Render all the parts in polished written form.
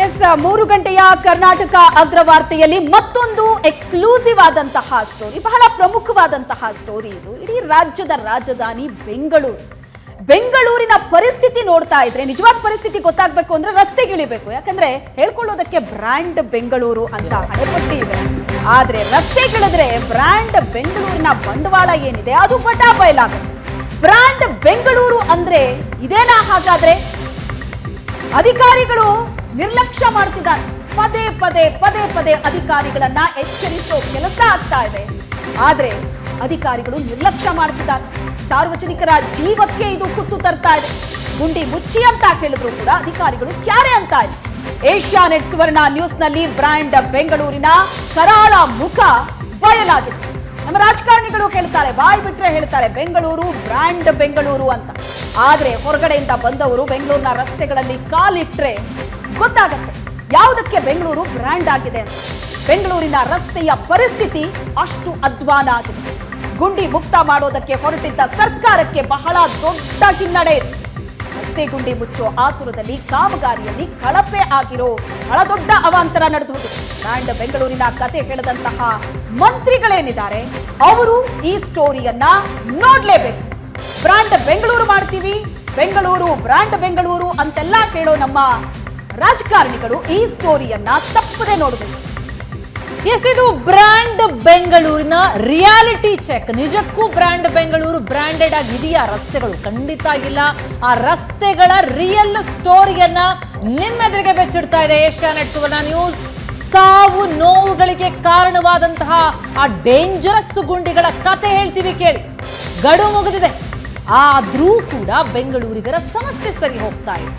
S 3 ಗಂಟೆಯ ಕರ್ನಾಟಕ ಅಗ್ರವಾರ್ತೆಯಲ್ಲಿ ಮತ್ತೊಂದು exclusive ಆದಂತಹ ಸ್ಟೋರಿ, ಬಹಳ ಪ್ರಮುಖವಾದಂತಹ ಸ್ಟೋರಿ ಇದು. ಇಡೀ ರಾಜ್ಯದ ರಾಜಧಾನಿ ಬೆಂಗಳೂರಿನ ಪರಿಸ್ಥಿತಿ ನೋಡ್ತಾ ಇದ್ರೆ ನಿಜವಾದ ಪರಿಸ್ಥಿತಿ ಗೊತ್ತಾಗಬೇಕು ಅಂದ್ರೆ ರಸ್ತೆಗಿಳಿಬೇಕು. ಯಾಕಂದ್ರೆ ಹೇಳ್ಕೊಳ್ಳೋದಕ್ಕೆ ಬ್ರ್ಯಾಂಡ್ ಬೆಂಗಳೂರು ಅಂತ ಹಣೆಪಟ್ಟಿ ಇದೆ, ಆದ್ರೆ ರಸ್ತೆಗಿಳಿದ್ರೆ ಬ್ರ್ಯಾಂಡ್ ಬೆಂಗಳೂರಿನ ಬಂಡವಾಳ ಏನಿದೆ ಅದು ಬಟಾ ಬಯಲಾಗುತ್ತೆ. ಬ್ರ್ಯಾಂಡ್ ಬೆಂಗಳೂರು ಅಂದ್ರೆ ಇದೇನಾ? ಹಾಗಾದ್ರೆ ಅಧಿಕಾರಿಗಳು ನಿರ್ಲಕ್ಷ್ಯ ಮಾಡ್ತಿದ್ದಾರೆ. ಪದೇ ಪದೇ ಅಧಿಕಾರಿಗಳನ್ನ ಎಚ್ಚರಿಸೋ ಕೆಲಸ ಆಗ್ತಾ ಇದೆ, ಆದ್ರೆ ಅಧಿಕಾರಿಗಳು ನಿರ್ಲಕ್ಷ್ಯ ಮಾಡ್ತಿದ್ದಾರೆ. ಸಾರ್ವಜನಿಕರ ಜೀವಕ್ಕೆ ಇದು ಕುತ್ತು ತರ್ತಾ ಇದೆ. ಗುಂಡಿ ಮುಚ್ಚಿ ಅಂತ ಹೇಳಿದ್ರು ಕೂಡ ಅಧಿಕಾರಿಗಳು ಕ್ಯಾರೆ ಅಂತ ಇದೆ. ಏಷ್ಯಾನೆಟ್ ಸುವರ್ಣ ನ್ಯೂಸ್ ನಲ್ಲಿ ಬ್ರ್ಯಾಂಡ್ ಬೆಂಗಳೂರಿನ ಕರಾಳ ಮುಖ ಬಯಲಾಗಿದೆ. ನಮ್ಮ ರಾಜಕಾರಣಿಗಳು ಹೇಳ್ತಾರೆ, ಬಾಯಿ ಬಿಟ್ರೆ ಹೇಳ್ತಾರೆ ಬೆಂಗಳೂರು ಬ್ರ್ಯಾಂಡ್ ಬೆಂಗಳೂರು ಅಂತ. ಆದ್ರೆ ಹೊರಗಡೆಯಿಂದ ಬಂದವರು ಬೆಂಗಳೂರಿನ ರಸ್ತೆಗಳಲ್ಲಿ ಕಾಲಿಟ್ರೆ ಗೊತ್ತಾಗತ್ತೆ ಯಾವುದಕ್ಕೆ ಬೆಂಗಳೂರು ಬ್ರ್ಯಾಂಡ್ ಆಗಿದೆ ಅಂತ. ಬೆಂಗಳೂರಿನ ರಸ್ತೆಯ ಪರಿಸ್ಥಿತಿ ಅಷ್ಟು ಅಧ್ವಾನ ಆಗಿದೆ. ಗುಂಡಿ ಮುಕ್ತ ಮಾಡೋದಕ್ಕೆ ಹೊರಟಿದ್ದ ಸರ್ಕಾರಕ್ಕೆ ಬಹಳ ದೊಡ್ಡ ಹಿನ್ನಡೆ ಇದೆ. ರಸ್ತೆ ಗುಂಡಿ ಮುಚ್ಚೋ ಆತುರದಲ್ಲಿ ಕಾಮಗಾರಿಯಲ್ಲಿ ಕಳಪೆ ಆಗಿರೋ ಬಹಳ ದೊಡ್ಡ ಅವಾಂತರ ನಡೆದು ಹೋಗಿದೆ. ಬ್ರ್ಯಾಂಡ್ ಬೆಂಗಳೂರಿನ ಕತೆ ಹೇಳಿದಂತಹ ಮಂತ್ರಿಗಳೇನಿದ್ದಾರೆ ಅವರು ಈ ಸ್ಟೋರಿಯನ್ನ ನೋಡ್ಲೇಬೇಕು. ಬ್ರ್ಯಾಂಡ್ ಬೆಂಗಳೂರು ಮಾಡ್ತೀವಿ, ಬೆಂಗಳೂರು ಬ್ರ್ಯಾಂಡ್ ಬೆಂಗಳೂರು ಅಂತೆಲ್ಲ ಹೇಳೋ ನಮ್ಮ ರಾಜಕಾರಣಿಗಳು ಈ ಸ್ಟೋರಿಯನ್ನ ತಪ್ಪದೆ ನೋಡಬೇಕು. ಎಸ್, ಇದು ಬ್ರ್ಯಾಂಡ್ ಬೆಂಗಳೂರಿನ ರಿಯಾಲಿಟಿ ಚೆಕ್. ನಿಜಕ್ಕೂ ಬ್ರ್ಯಾಂಡ್ ಬೆಂಗಳೂರು ಬ್ರ್ಯಾಂಡೆಡ್ ಆಗಿದೆಯಾ? ರಸ್ತೆಗಳು ಖಂಡಿತ ಇಲ್ಲ. ಆ ರಸ್ತೆಗಳ ರಿಯಲ್ ಸ್ಟೋರಿಯನ್ನ ನಿಮ್ಮೆದುರಿಗೆ ಬೆಚ್ಚಿಡ್ತಾ ಇದೆ ಏಷ್ಯಾನೆಟ್ ಸುವರ್ಣ ನ್ಯೂಸ್. ಸಾವು ನೋವುಗಳಿಗೆ ಕಾರಣವಾದಂತಹ ಆ ಡೇಂಜರಸ್ ಗುಂಡಿಗಳ ಕತೆ ಹೇಳ್ತೀವಿ ಕೇಳಿ. ಗಡುವು ಮುಗಿದಿದೆ, ಆದ್ರೂ ಕೂಡ ಬೆಂಗಳೂರಿಗರ ಸಮಸ್ಯೆ ಸರಿ ಹೋಗ್ತಾ ಇದೆ.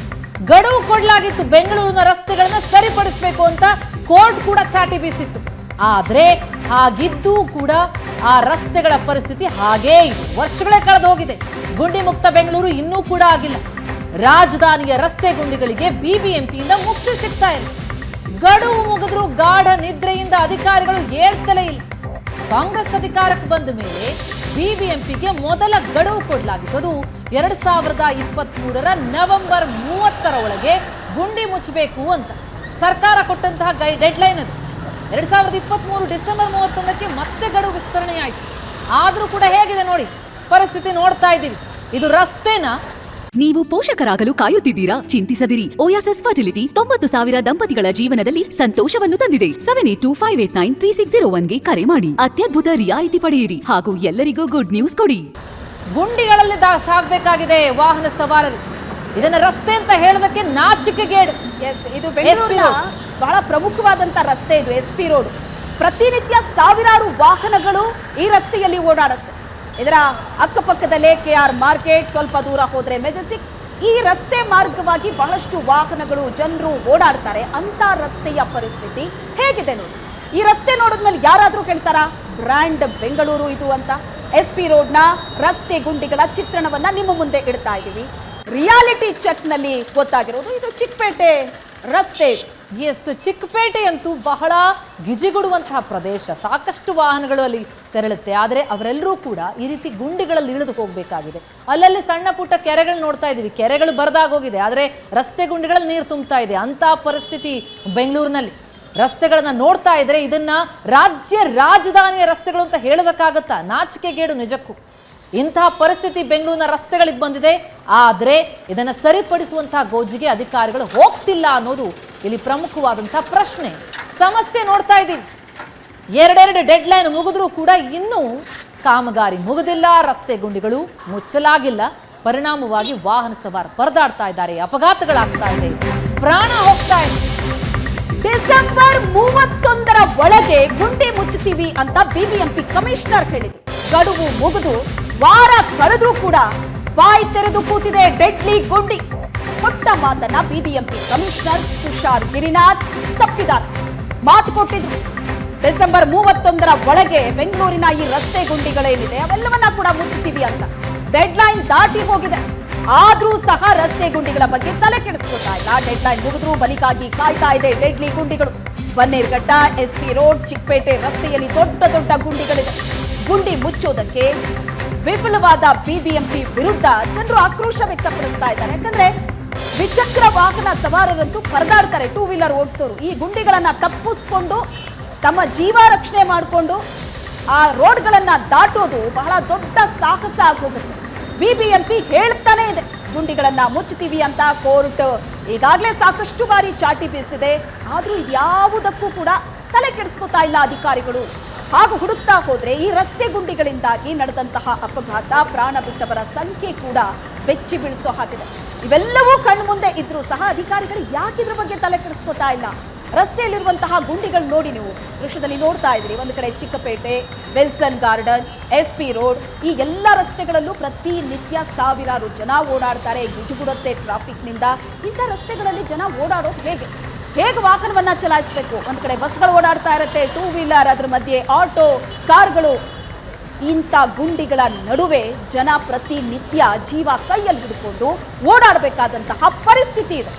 ಗಡುವು ಕೊಡಲಾಗಿತ್ತು, ಬೆಂಗಳೂರಿನ ರಸ್ತೆಗಳನ್ನ ಸರಿಪಡಿಸಬೇಕು ಅಂತ ಕೋರ್ಟ್ ಕೂಡ ಚಾಟಿ ಬೀಸಿತ್ತು. ಆದ್ರೆ ಹಾಗಿದ್ದೂ ಕೂಡ ಆ ರಸ್ತೆಗಳ ಪರಿಸ್ಥಿತಿ ಹಾಗೇ ಇದೆ. ವರ್ಷಗಳೇ ಕಳೆದು ಹೋಗಿದೆ, ಗುಂಡಿ ಮುಕ್ತ ಬೆಂಗಳೂರು ಇನ್ನೂ ಕೂಡ ಆಗಿಲ್ಲ. ರಾಜಧಾನಿಯ ರಸ್ತೆ ಗುಂಡಿಗಳಿಗೆ ಬಿಬಿಎಂಪಿಯಿಂದ ಮುಕ್ತಿ ಸಿಗ್ತಾ ಇಲ್ಲ. ಗಡುವು ಮುಗಿದ್ರೂ ಗಾಢ ನಿದ್ರೆಯಿಂದ ಅಧಿಕಾರಿಗಳು ಏಳ್ತಲೇ ಇಲ್ಲ. ಕಾಂಗ್ರೆಸ್ ಅಧಿಕಾರಕ್ಕೆ ಬಂದ ಮೇಲೆ ಬಿಬಿಎಂಪಿಗೆ ಮೊದಲ ಗಡುವು ಕೊಡಲಾಗಿತ್ತು. ಅದು 2023 ನವೆಂಬರ್ 30 ಒಳಗೆ ಗುಂಡಿ ಮುಚ್ಚಬೇಕು ಅಂತ ಸರ್ಕಾರ ಕೊಟ್ಟಂತಹ ಡೆಡ್ಲೈನ್ ಅದು. 2023 ಡಿಸೆಂಬರ್ 31ಕ್ಕೆ ಮತ್ತೆ ಗಡುವು ವಿಸ್ತರಣೆಯಾಯಿತು. ಆದ್ರೂ ಕೂಡ ಹೇಗಿದೆ ನೋಡಿ ಪರಿಸ್ಥಿತಿ, ನೋಡ್ತಾ ಇದ್ದೀವಿ. ಇದು ರಸ್ತೆನಾ? ನೀವು ಪೋಷಕರಾಗಲು ಕಾಯುತ್ತಿದ್ದೀರಾ? ಚಿಂತಿಸದಿರಿ. ಓಯಾಸಿಸ್ ಫರ್ಟಿಲಿಟಿ 90,000 ದಂಪತಿಗಳ ಜೀವನದಲ್ಲಿ ಸಂತೋಷವನ್ನು ತಂದಿದೆ. 7825893601ಗೆ ಕರೆ ಮಾಡಿ. ಅತ್ಯದ್ಭುತ ರಿಯಾಯಿತಿ ಪಡೆಯಿರಿ ಹಾಗೂ ಎಲ್ಲರಿಗೂ ಗುಡ್ ನ್ಯೂಸ್ ಕೊಡಿ. ಗುಂಡಿಗಳಲ್ಲಿ ಸಾಗಬೇಕಾಗಿದೆ ವಾಹನ ಸವಾರರು. ಇದನ್ನ ರಸ್ತೆ ಅಂತ ಹೇಳೋದಕ್ಕೆ ನಾಚಿಕೆಗೇಡು. ಎಸ್, ಇದು ಬೆಂಗಳೂರಿನ ಬಹಳ ಪ್ರಮುಖವಾದಂತ ರಸ್ತೆ. ಇದು SP ರೋಡ್. ಪ್ರತಿನಿತ್ಯ ಸಾವಿರಾರು ವಾಹನಗಳು ಈ ರಸ್ತೆಯಲ್ಲಿ ಓಡಾಡುತ್ತೆ. ಇದರ ಅಕ್ಕಪಕ್ಕದಲ್ಲೇ KR ಮಾರ್ಕೆಟ್, ಸ್ವಲ್ಪ ದೂರ ಹೋದ್ರೆ ಮೆಜೆಸ್ಟಿಕ್. ಈ ರಸ್ತೆ ಮಾರ್ಗವಾಗಿ ಬಹಳಷ್ಟು ವಾಹನಗಳು, ಜನರು ಓಡಾಡ್ತಾರೆ. ಅಂತ ರಸ್ತೆಯ ಪರಿಸ್ಥಿತಿ ಹೇಗಿದೆ ನೋಡಿ. ಈ ರಸ್ತೆ ನೋಡಿದ್ಮೇಲೆ ಯಾರಾದ್ರೂ ಕೇಳ್ತಾರಾ ಬ್ರ್ಯಾಂಡ್ ಬೆಂಗಳೂರು ಇದು ಅಂತ? SP ರೋಡ್ನ ರಸ್ತೆ ಗುಂಡಿಗಳ ಚಿತ್ರಣವನ್ನ ನಿಮ್ಮ ಮುಂದೆ ಇಡ್ತಾ ಇದ್ದೀವಿ. ರಿಯಾಲಿಟಿ ಚೆಕ್ ನಲ್ಲಿ ಗೊತ್ತಾಗಿರೋದು ಇದು ಚಿಕ್ಕಪೇಟೆ ರಸ್ತೆ. ಎಸ್, ಚಿಕ್ಕಪೇಟೆ ಅಂತೂ ಬಹಳ ಗಿಜಿಗುಡುವಂತಹ ಪ್ರದೇಶ. ಸಾಕಷ್ಟು ವಾಹನಗಳು ಅಲ್ಲಿ ತೆರಳುತ್ತೆ. ಆದರೆ ಅವರೆಲ್ಲರೂ ಕೂಡ ಈ ರೀತಿ ಗುಂಡಿಗಳಲ್ಲಿ ಇಳಿದು ಹೋಗಬೇಕಾಗಿದೆ. ಅಲ್ಲಲ್ಲಿ ಸಣ್ಣ ಪುಟ್ಟ ಕೆರೆಗಳು ನೋಡ್ತಾ ಇದ್ದೀವಿ, ಕೆರೆಗಳು ಬರದಾಗೋಗಿದೆ, ಆದರೆ ರಸ್ತೆ ಗುಂಡಿಗಳಲ್ಲಿ ನೀರು ತುಂಬ್ತಾ ಇದೆ. ಅಂತ ಪರಿಸ್ಥಿತಿ ಬೆಂಗಳೂರಿನಲ್ಲಿ. ರಸ್ತೆಗಳನ್ನ ನೋಡ್ತಾ ಇದ್ರೆ ಇದನ್ನ ರಾಜ್ಯ ರಾಜಧಾನಿಯ ರಸ್ತೆಗಳು ಅಂತ ಹೇಳೋದಕ್ಕಾಗತ್ತಾ? ನಾಚಿಕೆಗೇಡು ನಿಜಕ್ಕೂ. ಇಂತಹ ಪರಿಸ್ಥಿತಿ ಬೆಂಗಳೂರಿನ ರಸ್ತೆಗಳಿಗೆ ಬಂದಿದೆ. ಆದರೆ ಇದನ್ನ ಸರಿಪಡಿಸುವಂತಹ ಗೋಜಿಗೆ ಅಧಿಕಾರಿಗಳು ಹೋಗ್ತಿಲ್ಲ ಅನ್ನೋದು ಇಲ್ಲಿ ಪ್ರಮುಖವಾದಂತಹ ಪ್ರಶ್ನೆ. ಸಮಸ್ಯೆ ನೋಡ್ತಾ ಇದ್ದೀವಿ. ಎರಡೆರಡು ಡೆಡ್ಲೈನ್ ಮುಗಿದ್ರೂ ಕೂಡ ಇನ್ನೂ ಕಾಮಗಾರಿ ಮುಗಿದಿಲ್ಲ, ರಸ್ತೆ ಗುಂಡಿಗಳು ಮುಚ್ಚಲಾಗಿಲ್ಲ. ಪರಿಣಾಮವಾಗಿ ವಾಹನ ಸವಾರ ಪರದಾಡ್ತಾ ಇದ್ದಾರೆ, ಅಪಘಾತಗಳಾಗ್ತಾ ಇದೆ, ಪ್ರಾಣ ಹೋಗ್ತಾ ಇದೆ. ಡಿಸೆಂಬರ್ 31 ಒಳಗೆ ಗುಂಡಿ ಮುಚ್ಚುತ್ತೀವಿ ಅಂತ ಬಿಬಿಎಂಪಿ ಕಮಿಷನರ್ ಹೇಳಿದ್ರು. ಗಡುವು ಮುಗಿದು ವಾರ ಕಳೆದ್ರೂ ಕೂಡ ಬಾಯಿ ತೆರೆದು ಕೂತಿದೆ ಡೆಡ್ಲಿ ಗುಂಡಿ. ಕೊಟ್ಟ ಮಾತನ್ನ ಬಿಬಿಎಂಪಿ ಕಮಿಷನರ್ ತುಷಾರ್ ಗಿರಿನಾಥ್ ತಪ್ಪಿದ್ದಾರೆ. ಮಾತು ಕೊಟ್ಟಿದ್ರು, ಡಿಸೆಂಬರ್ 31 ಒಳಗೆ ಬೆಂಗಳೂರಿನ ಈ ರಸ್ತೆ ಗುಂಡಿಗಳೇನಿದೆ ಅವೆಲ್ಲವನ್ನ ಕೂಡ ಮುಚ್ಚುತ್ತೀವಿ ಅಂತ. ಡೆಡ್ಲೈನ್ ದಾಟಿ ಹೋಗಿದೆ, ಆದ್ರೂ ಸಹ ರಸ್ತೆ ಗುಂಡಿಗಳ ಬಗ್ಗೆ ತಲೆ ಕೆಡಿಸ್ಕೊತಾ ಇಲ್ಲ. ಡೆಡ್ಲೈನ್ ಮುಗಿದ್ರೂ ಬಲಿಗಾಗಿ ಕಾಯ್ತಾ ಇದೆ ಡೆಡ್ಲಿ ಗುಂಡಿಗಳು. ಬನ್ನೇರ್ಘಟ್ಟ, SP ರೋಡ್, ಚಿಕ್ಕಪೇಟೆ ರಸ್ತೆಯಲ್ಲಿ ದೊಡ್ಡ ದೊಡ್ಡ ಗುಂಡಿಗಳಿದೆ. ಗುಂಡಿ ಮುಚ್ಚೋದಕ್ಕೆ ವಿಫಲವಾದ ಬಿಬಿಎಂಪಿ ವಿರುದ್ಧ ಜನರು ಆಕ್ರೋಶ ವ್ಯಕ್ತಪಡಿಸ್ತಾ ಇದ್ದಾರೆ. ಯಾಕಂದ್ರೆ ದ್ವಿಚಕ್ರ ವಾಹನ ಸವಾರರಂತೂ ಪರದಾಡ್ತಾರೆ. ಟೂ ವೀಲರ್ ಓಡಿಸೋರು ಈ ಗುಂಡಿಗಳನ್ನ ತಪ್ಪಿಸ್ಕೊಂಡು ತಮ್ಮ ಜೀವ ರಕ್ಷಣೆ ಮಾಡಿಕೊಂಡು ಆ ರೋಡ್ಗಳನ್ನ ದಾಟೋದು ಬಹಳ ದೊಡ್ಡ ಸಾಹಸ ಆಗೋಗುತ್ತೆ. ಬಿಬಿಎಂಪಿ ಹೇಳ್ತಾನೆ ಇದೆ ಗುಂಡಿಗಳನ್ನ ಮುಚ್ಚುತ್ತೀವಿ ಅಂತ. ಕೋರ್ಟ್ ಈಗಾಗಲೇ ಸಾಕಷ್ಟು ಬಾರಿ ಚಾಟಿ ಬೀಸಿದೆ. ಆದ್ರೂ ಯಾವುದಕ್ಕೂ ಕೂಡ ತಲೆ ಕೆಡಿಸ್ಕೊತಾ ಇಲ್ಲ ಅಧಿಕಾರಿಗಳು. ಹಾಗೂ ಹುಡುಕ್ತಾ ಹೋದ್ರೆ ಈ ರಸ್ತೆ ಗುಂಡಿಗಳಿಂದಾಗಿ ನಡೆದಂತಹ ಅಪಘಾತ, ಪ್ರಾಣ ಬಿಟ್ಟವರ ಸಂಖ್ಯೆ ಕೂಡ ಬೆಚ್ಚಿ ಬೀಳಿಸೋ ಹಾಗಿದೆ. ಇವೆಲ್ಲವೂ ಕಣ್ಮುಂದೆ ಇದ್ರೂ ಸಹ ಅಧಿಕಾರಿಗಳು ಯಾಕಿದ್ರ ಬಗ್ಗೆ ತಲೆ ಕೆಡಿಸ್ಕೊತಾ ಇಲ್ಲ? ರಸ್ತೆಯಲ್ಲಿರುವಂತಹ ಗುಂಡಿಗಳು ನೋಡಿ, ನೀವು ದೃಶ್ಯದಲ್ಲಿ ನೋಡ್ತಾ ಇದ್ರಿ. ಒಂದು ಕಡೆ Chickpet, Wilson garden, SP road, ಈ ಎಲ್ಲ ರಸ್ತೆಗಳಲ್ಲೂ ಪ್ರತಿನಿತ್ಯ ಸಾವಿರಾರು ಜನ ಓಡಾಡ್ತಾರೆ. ಗಿಜುಗುಡುತ್ತೆ ಟ್ರಾಫಿಕ್ನಿಂದ. ಇಂಥ ರಸ್ತೆಗಳಲ್ಲಿ ಜನ ಓಡಾಡೋದು ಹೇಗೆ ವಾಹನವನ್ನ ಚಲಾಯಿಸಬೇಕು? ಒಂದು ಕಡೆ ಬಸ್ಗಳು ಓಡಾಡ್ತಾ ಇರುತ್ತೆ, ಟೂ ವೀಲರ್, ಅದ್ರ ಮಧ್ಯೆ ಆಟೋ, ಕಾರ್ಗಳು. ಇಂಥ ಗುಂಡಿಗಳ ನಡುವೆ ಜನ ಪ್ರತಿನಿತ್ಯ ಜೀವ ಕೈಯಲ್ಲಿ ಹಿಡ್ಕೊಂಡು ಓಡಾಡಬೇಕಾದಂತಹ ಪರಿಸ್ಥಿತಿ ಇದೆ.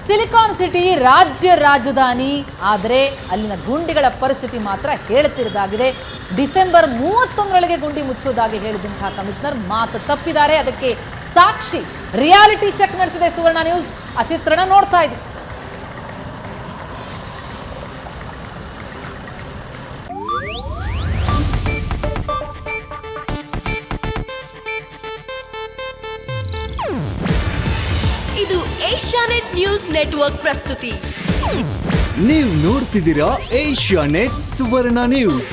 ಸಿಲಿಕಾನ್ ಸಿಟಿ ರಾಜ್ಯ ರಾಜಧಾನಿ, ಆದರೆ ಅಲ್ಲಿನ ಗುಂಡಿಗಳ ಪರಿಸ್ಥಿತಿ ಮಾತ್ರ ಹೇಳ್ತಿರೋದಾಗಿದೆ. ಡಿಸೆಂಬರ್ 31ರೊಳಗೆ ಗುಂಡಿ ಮುಚ್ಚುವುದಾಗಿ ಹೇಳಿದಂತಹ ಕಮಿಷನರ್ ಮಾತು ತಪ್ಪಿದ್ದಾರೆ. ಅದಕ್ಕೆ ಸಾಕ್ಷಿ ರಿಯಾಲಿಟಿ ಚೆಕ್ ನಡೆಸಿದೆ ಸುವರ್ಣ ನ್ಯೂಸ್. ಆ ಚಿತ್ರಣ ನೋಡ್ತಾ ಇದ್ವಿ. ಇದು ಏಷ್ಯಾನೆಟ್ ನ್ಯೂಸ್ ನೆಟ್ವರ್ಕ್ ಪ್ರಸ್ತುತಿ. ನೀವು ನೋಡ್ತಿದ್ದೀರಾ ಏಷ್ಯಾನೆಟ್ ಸುವರ್ಣ ನ್ಯೂಸ್.